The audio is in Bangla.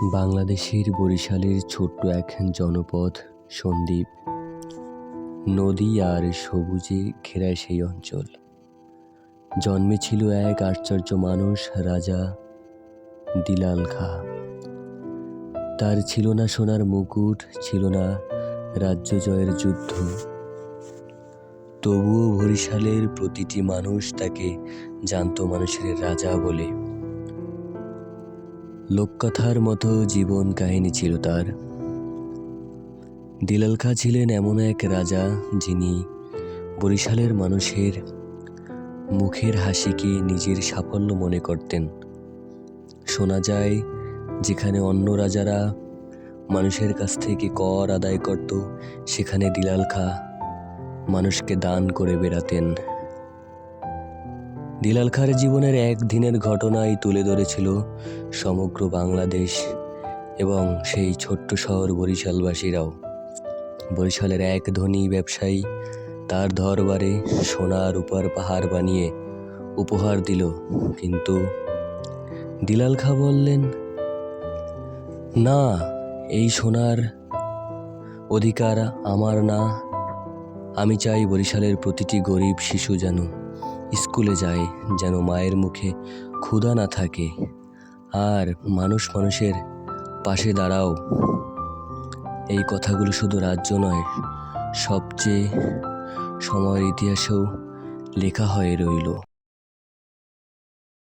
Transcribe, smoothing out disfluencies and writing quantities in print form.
বাংলাদেশের বরিশালের ছোট্ট এক জনপদ সন্দ্বীপ। নদী আর সবুজে ঘেরা সেই অঞ্চল জন্মেছিল এক আশ্চর্য মানুষ, রাজা দিলাল খাঁ। তার ছিল না সোনার মুকুট, ছিল না রাজ্য জয়ের যুদ্ধ, তবুও বরিশালের প্রতিটি মানুষ তাকে জানত মানুষের রাজা বলে। লোককথার মতো জীবন কাহিনী ছিল তার। দিলাল খাঁ ছিলেন এমন এক রাজা যিনি বরিশালের মানুষের মুখের হাসিকে নিজের সাফল্য মনে করতেন। শোনা যায়, যেখানে অন্য রাজারা মানুষের কাছ থেকে কর আদায় করত, সেখানে দিলাল খাঁ মানুষকে দান করে বেড়াতেন। দিলাল খাঁর জীবনের একদিনের ঘটনাই তুলে ধরেছিল সমগ্র বাংলাদেশ এবং সেই ছোট্ট শহর বরিশালবাসীরাও। বরিশালের এক ধনী ব্যবসায়ী তার দরবারে সোনা রূপার পাহাড় বানিয়ে উপহার দিল, কিন্তু দিলাল খাঁ বললেন, না, এই সোনার অধিকার আমার না। আমি চাই বরিশালের প্রতিটি গরিব শিশু যেন স্কুলে যায়, যেন মায়ের মুখে ক্ষুধা না থাকে, আর মানুষ মানুষের পাশে দাঁড়াও। এই কথাগুলো শুধু রাজ্য নয়, সবচেয়ে সময়ের ইতিহাসেও লেখা হয়ে রইল।